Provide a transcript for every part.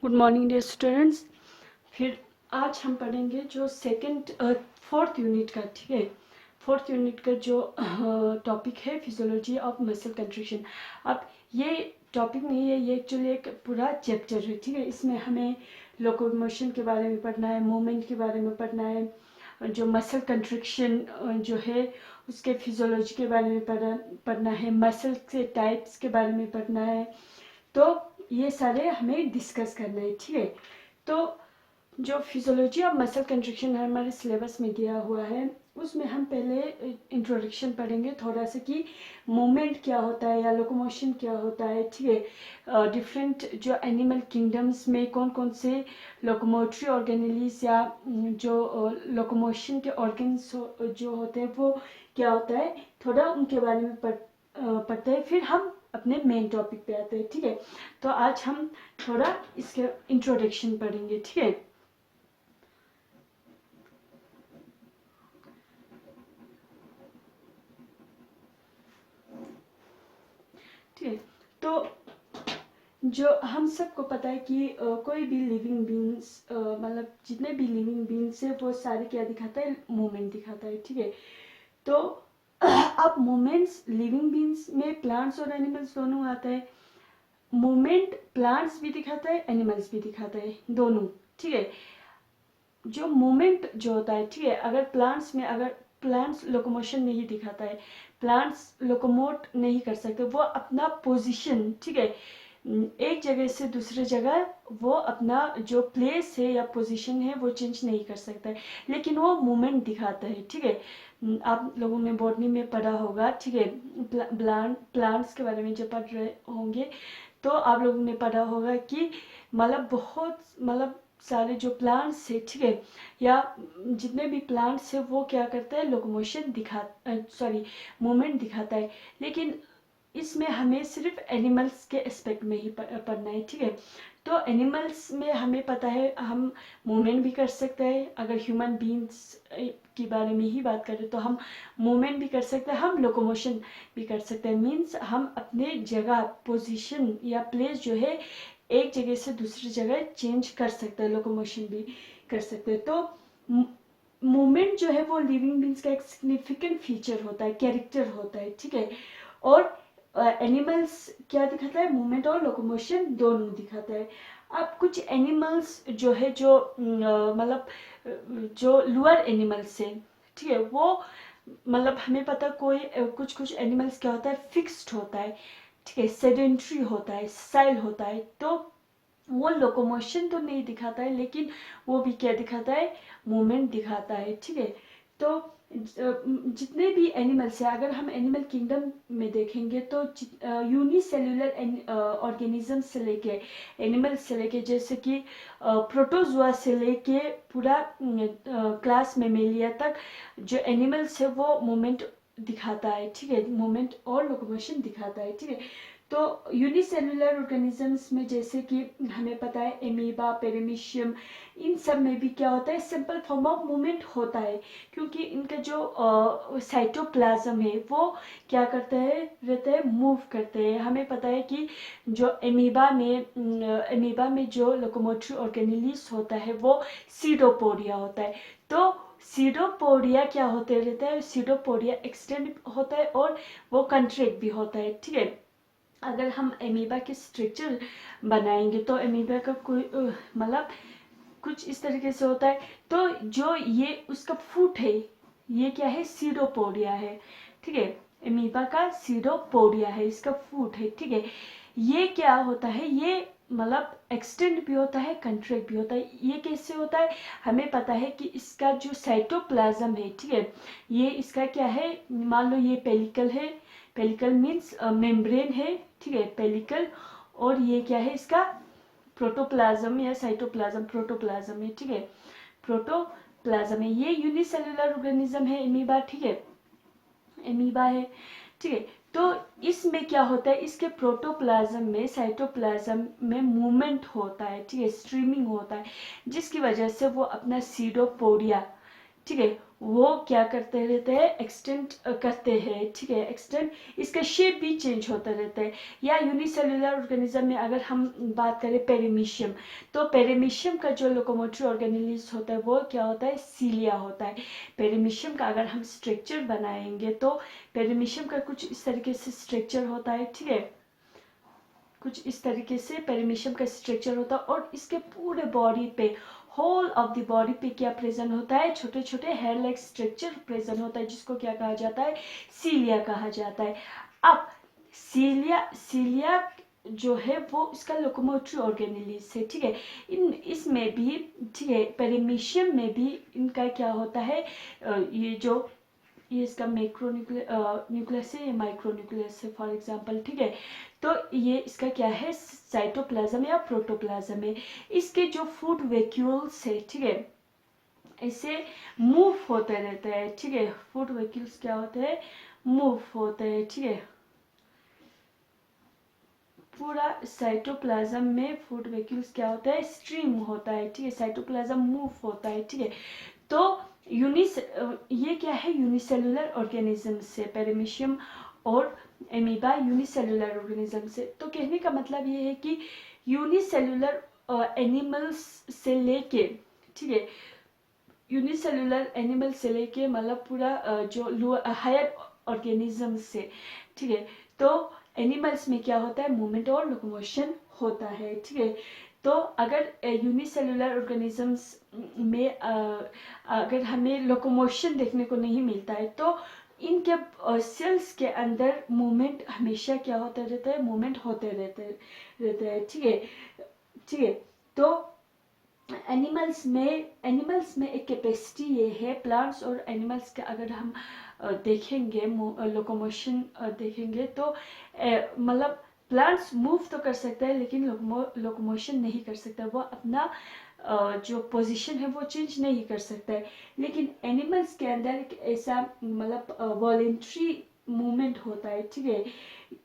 Good morning dear students. फिर आज हम पढ़ेंगे जो फोर्थ यूनिट का, ठीक है, फोर्थ यूनिट का जो टॉपिक है फिजियोलॉजी ऑफ मसल कंट्रैक्शन। अब ये टॉपिक नहीं है, ये एक्चुअली एक पूरा चैप्टर है, ठीक है। इसमें हमें लोकोमोशन के बारे में पढ़ना है, मूवमेंट के बारे में पढ़ना है, जो मसल कंट्रैक्शन जो है उसके फिजियोलॉजी के बारे में पढ़ना है, मसल के टाइप्स के बारे में पढ़ना है। तो ये सारे हमें डिस्कस करना है, ठीक है। तो जो फिजियोलॉजी ऑफ मसल कंट्रैक्शन हमारे सिलेबस में दिया हुआ है, उसमें हम पहले इंट्रोडक्शन पढ़ेंगे थोड़ा सा कि मूवमेंट क्या होता है या लोकोमोशन क्या होता है, ठीक है। डिफरेंट जो एनिमल किंगडम्स में कौन कौन से लोकोमोटरी ऑर्गेनेलिस या जो लोकोमोशन के ऑर्गन्स जो होते हैं वो क्या होता है, थोड़ा उनके बारे में पढ़ते हैं। फिर हम अपने मेन टॉपिक पे आते हैं, ठीक है। तो आज हम थोड़ा इसके इंट्रोडक्शन पढ़ेंगे, ठीक है। ठीक है, तो जो हम सबको पता है कि कोई भी लिविंग बींग्स, मतलब जितने भी लिविंग बींग्स है वो सारे क्या दिखाता है, मूवमेंट दिखाता है, ठीक है। तो अब मूवमेंट्स लिविंग बींग्स में प्लांट्स और एनिमल्स दोनों आता है। मूवमेंट प्लांट्स भी दिखाता है, एनिमल्स भी दिखाता है, दोनों, ठीक है। जो मूवमेंट जो होता है, ठीक है, अगर प्लांट्स लोकोमोशन नहीं दिखाता है, प्लांट्स लोकोमोट नहीं कर सकते, वो अपना पोजीशन, ठीक है, एक जगह से दूसरे जगह वो अपना जो प्लेस है या पोजीशन है वो चेंज नहीं कर सकता है, लेकिन वो मूवमेंट दिखाता है, ठीक है। आप लोगों ने बॉटनी में पढ़ा होगा, ठीक है, प्लांट्स के बारे में जब पढ़ रहे होंगे तो आप लोगों ने पढ़ा होगा कि मतलब सारे जो प्लांट्स है, ठीक है, या जितने भी प्लांट्स है वो क्या करता है, लोकोमोशन मूवमेंट दिखाता है। लेकिन इसमें हमें सिर्फ एनिमल्स के एस्पेक्ट में ही पढ़ना है, ठीक है। तो एनिमल्स में हमें पता है हम मूवमेंट भी कर सकते हैं, अगर ह्यूमन बींग्स के बारे में ही बात करें तो हम मूवमेंट भी कर सकते हैं, हम लोकोमोशन भी कर सकते हैं। मीन्स हम अपने जगह पोजीशन या प्लेस जो है एक जगह से दूसरी जगह चेंज कर सकते हैं, लोकोमोशन भी कर सकते हैं। तो मूवमेंट जो है वो लिविंग बींग्स का एक सिग्निफिकेंट फीचर होता है, कैरेक्टर होता है, ठीक है। और एनिमल्स क्या दिखाता है, मूवमेंट और लोकोमोशन दोनों दिखाता है। अब कुछ एनिमल्स जो है जो मतलब जो लोअर एनिमल्स है, ठीक है, वो मतलब हमें पता कोई कुछ कुछ एनिमल्स क्या होता है, फिक्स्ड होता है, ठीक है, सेडेंट्री होता है, साइल होता है। तो वो लोकोमोशन तो नहीं दिखाता है, लेकिन वो भी क्या दिखाता है, मूवमेंट दिखाता है, ठीक है। तो जितने भी एनिमल्स हैं, अगर हम एनिमल किंगडम में देखेंगे तो यूनिसेल्युलर ऑर्गेनिज्म से लेके एनिमल्स से लेके, जैसे कि प्रोटोजुआ से लेके पूरा क्लास मेमेलिया तक जो एनिमल्स है वो मूवमेंट दिखाता है, ठीक है, मूवमेंट और लोकोमोशन दिखाता है, ठीक है। तो यूनिसेल्युलर ऑर्गेनिजम्स में जैसे कि हमें पता है एमीबा, पेरामीशियम, इन सब में भी क्या होता है, सिंपल फॉर्म ऑफ मूवमेंट होता है, क्योंकि इनका जो साइटोप्लाज्म है वो क्या करते हैं, रहते हैं, मूव करते हैं। हमें पता है कि जो एमीबा में जो लोकोमोटरी ऑर्गेनेलिस होता है वो सीडोपोडिया होता है। तो सीडोपोडिया क्या होते रहता है, सीडोपोडिया एक्सटेंड होता है और वो कंट्रैक्ट भी होता है, ठीक है। अगर हम एमीबा के स्ट्रक्चर बनाएंगे तो एमीबा का कोई मतलब कुछ इस तरीके से होता है। तो जो ये उसका फूट है, ये क्या है, सीडोपोडिया है, ठीक है, एमीबा का सीडोपोडिया है, इसका फूट है, ठीक है। ये क्या होता है, ये मतलब एक्सटेंड भी होता है, कंट्रैक्ट भी होता है। ये कैसे होता है, हमें पता है कि इसका जो साइटोप्लाज्म है, ठीक है, ये इसका क्या है, मान लो ये पेलिकल है, पेलिकल मीन्स मेम्ब्रेन है, ठीक है, पेलिकल, और ये क्या है, इसका प्रोटोप्लाज्म या साइटोप्लाज्म, प्रोटोप्लाज्म है, ठीक है, प्रोटोप्लाज्म है। ये यूनिसेल्युलर ऑर्गेनिज्म है एमीबा, ठीक है, एमीबा है, ठीक है। तो इसमें क्या होता है, इसके प्रोटोप्लाज्म में, साइटोप्लाज्म में मूवमेंट होता है, ठीक है, स्ट्रीमिंग होता है, जिसकी वजह से वो अपना सीडोपोडिया, ठीक है, वो क्या करते रहते हैं, एक्सटेंड करते हैं, ठीक है, एक्सटेंड, इसका शेप भी चेंज होता रहता है। या यूनिसेलुलर ऑर्गेनिज्म में अगर हम बात करें पेरिमीशियम, तो पेरिमीशियम का जो लोकोमोटरी ऑर्गेनेलिस होता है वो क्या होता है, सीलिया होता है। पेरिमीशियम का अगर हम स्ट्रक्चर बनाएंगे तो पेरिमीशियम का कुछ इस तरीके से स्ट्रक्चर होता है, ठीक है, कुछ इस तरीके से पेरिमीशियम का स्ट्रक्चर होता है। और इसके पूरे बॉडी पे, होल ऑफ द बॉडी पे क्या प्रेजेंट होता है, छोटे छोटे हेयर लाइक स्ट्रक्चर प्रेजेंट होता है, जिसको क्या कहा जाता है, सीलिया कहा जाता है। अब सीलिया जो है वो इसका लोकोमोटरी ऑर्गेनेलिस है, ठीक है। इसमें भी, ठीक है, पेरिमीशियम में भी इनका क्या होता है, ये इसका मैक्रो न्यूक्लियस है, माइक्रो न्यूक्लियस है फॉर एग्जांपल, ठीक है। तो ये इसका क्या है, साइटोप्लाज्म या प्रोटोप्लाज्म है। इसके जो फूड वैक्यूल्स है, ठीक है, ऐसे मूव होते रहते हैं, ठीक है, फूड वैक्यूल्स क्या होते हैं, मूव होते हैं, ठीक है। पूरा साइटोप्लाज्म में फूड वैक्यूल्स क्या होता है, स्ट्रीम होता है, ठीक है, साइटोप्लाज्म मूव होता है, ठीक है। तो ये क्या है, यूनिसेलुलर ऑर्गेनिज्म से, पेरिमीशियम और एमीबा यूनिसेलुलर ऑर्गेनिज्म से। तो कहने का मतलब ये है कि यूनिसेलुलर एनिमल्स से लेके, ठीक है, यूनिसेलुलर एनिमल से लेके मतलब पूरा जो हायर ऑर्गेनिज्म से, ठीक है। तो एनिमल्स में क्या होता है, मूवमेंट और लोकोमोशन होता है, ठीक है। तो अगर यूनिसेलुलर ऑर्गेनिजम्स में अगर हमें लोकोमोशन देखने को नहीं मिलता है, तो इनके सेल्स के अंदर मूवमेंट हमेशा क्या होता रहता है, मूवमेंट होते रहते हैं, ठीक है, ठीक है। तो एनिमल्स में एक कैपेसिटी ये है, प्लांट्स और एनिमल्स के अगर हम देखेंगे, लोकोमोशन देखेंगे, तो मतलब प्लांट्स मूव तो कर सकता है लेकिन लोकोमोशन नहीं कर सकता, वो अपना जो पोजीशन है वो चेंज नहीं कर सकता है। लेकिन एनिमल्स के अंदर एक ऐसा मतलब वॉलेंट्री मूवमेंट होता है, ठीक है,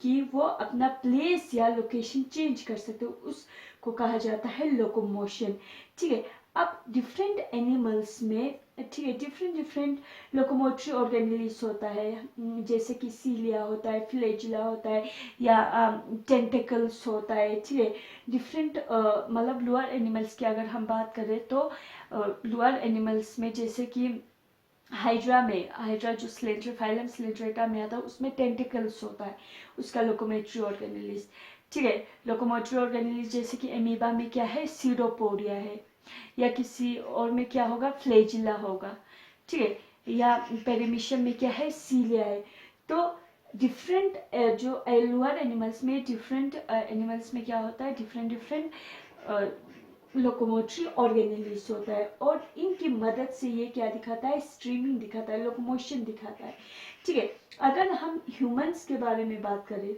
कि वो अपना प्लेस या लोकेशन चेंज कर सकते हो, उसको कहा जाता है लोकोमोशन, ठीक है। अब डिफरेंट एनिमल्स में, ठीक है, डिफरेंट लोकोमोटरी ऑर्गेनेलिस होता है, जैसे कि सीलिया होता है, फ्लैजिला होता है, या टेंटिकल्स होता है, ठीक है। डिफरेंट मतलब लोअर एनिमल्स की अगर हम बात करें तो लोअर एनिमल्स में जैसे कि हाइड्रा जो स्लेंडर फाइलम स्लेंडरेटा में आता है, उसमें टेंटिकल्स होता है, उसका लोकोमोटरी ऑर्गेनेलिस, ठीक है। लोकोमोटरी ऑर्गेनेलिस जैसे कि एमीबा में क्या है, सीडोपोडिया है, या किसी और में क्या होगा, फ्लैजिला होगा, ठीक है। या पेरिमीशियम में क्या है, सीलिया है। तो डिफरेंट जो लोअर एनिमल्स में, डिफरेंट एनिमल्स में क्या होता है, डिफरेंट लोकोमोटरी ऑर्गेनेलिस होता है, और इनकी मदद से ये क्या दिखाता है, स्ट्रीमिंग दिखाता है, लोकोमोशन दिखाता है, ठीक है। अगर हम ह्यूमंस के बारे में बात करें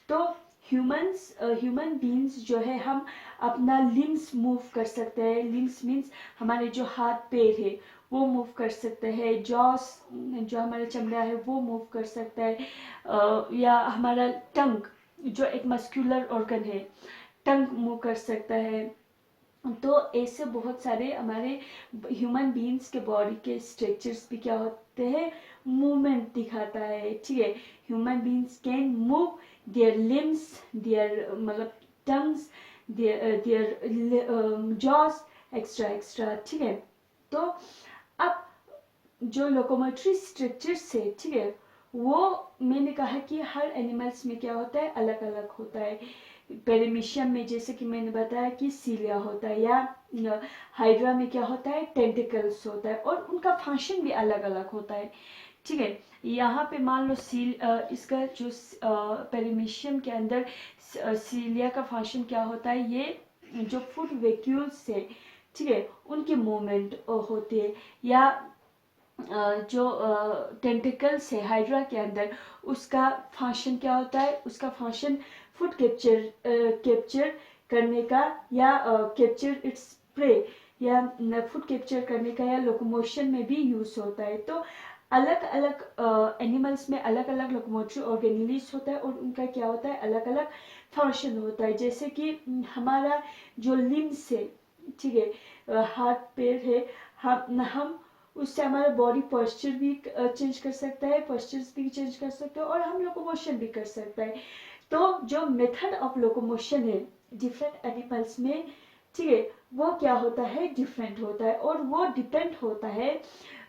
तो ह्यूमन बींग्स जो है, हम अपना लिम्स मूव कर सकते हैं। लिम्स मीन्स हमारे जो हाथ पैर है वो मूव कर सकते हैं, जॉस जो हमारा चमड़ा है वो मूव कर सकता है, या हमारा टंग जो एक मस्कुलर ऑर्गन है, टंग मूव कर सकता है। तो ऐसे बहुत सारे हमारे ह्यूमन बींग्स के बॉडी के स्ट्रक्चर्स भी क्या होते हैं, मूवमेंट दिखाता है, ठीक है। Human beings can move their limbs, their मतलब टंग्स, देयर जॉस, एक्स्ट्रा, ठीक है। तो अब जो लोकोमोटरी स्ट्रक्चर्स है, ठीक है, वो मैंने कहा कि हर एनिमल्स में क्या होता है, अलग अलग होता है। पेरिमीशियम में जैसे कि मैंने बताया कि सीलिया होता है, या हाइड्रा में क्या होता है, टेंटिकल्स होता है, और उनका फंक्शन भी अलग अलग होता है, ठीक है। यहाँ पे मान लो इसका जो पेरिमीशियम के अंदर सीलिया का फंक्शन क्या होता है, ये जो फूड वैक्यूल्स है, ठीक है, उनकी मूवमेंट होती है। या जो टेंटिकल्स है हाइड्रा के अंदर, उसका फंक्शन क्या होता है, उसका फंक्शन फूड कैप्चर करने का, या कैप्चर इट्स प्रे, या फूड कैप्चर करने का, या लोकोमोशन में भी यूज होता है। तो अलग अलग एनिमल्स में अलग अलग लोकोमोटरी ऑर्गेनेलिस होता है, और उनका क्या होता है, अलग अलग फंक्शन होता है। जैसे कि हमारा जो लिम्स है, ठीक है, हाथ पैर है, हम उससे हमारा बॉडी पोस्चर भी चेंज कर सकता है, पोस्चर्स भी चेंज कर सकता है, और हम लोकोमोशन भी कर सकता है। तो जो मेथड ऑफ लोकोमोशन है डिफरेंट एनिमल्स में, ठीक है, वो क्या होता है, डिफरेंट होता है, और वो डिपेंड होता है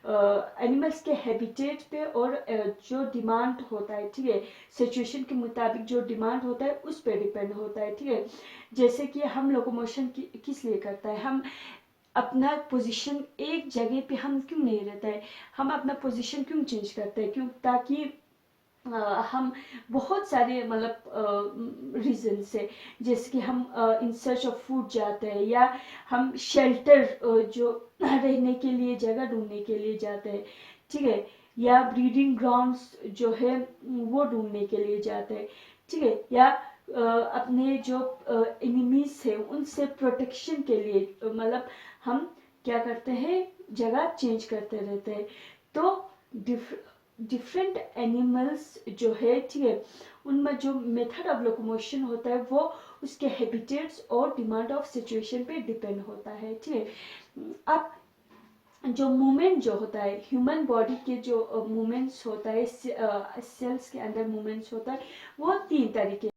एनिमल्स के हैबिटेट पे, और जो डिमांड होता है, ठीक है, सिचुएशन के मुताबिक जो डिमांड होता है उस पे डिपेंड होता है, ठीक है। जैसे कि हम लोकोमोशन किस लिए करता है, हम अपना पोजीशन एक जगह पे हम क्यों नहीं रहता है, हम अपना पोजीशन क्यों चेंज करते हैं, क्यों, ताकि हम बहुत सारे मतलब रीजन से, जैसे कि हम इन सर्च ऑफ फूड जाते हैं, या हम शेल्टर जो रहने के लिए जगह ढूंढने के लिए जाते हैं, ठीक है, या ब्रीडिंग ग्राउंड्स जो है वो ढूंढने के लिए जाते हैं, ठीक है, या अपने जो एनिमीज है उनसे प्रोटेक्शन के लिए मतलब हम क्या करते हैं, जगह चेंज करते रहते हैं। तो डिफरेंट एनिमल्स जो है, ठीक है, उनमें जो मेथड ऑफ लोकोमोशन होता है वो उसके हैबिटेट्स और डिमांड ऑफ सिचुएशन पे डिपेंड होता है, ठीक है। अब जो मूवमेंट जो होता है ह्यूमन बॉडी के, जो मूवमेंट्स होता है सेल्स के अंदर मूवमेंट्स होता है, वो 3 तरीके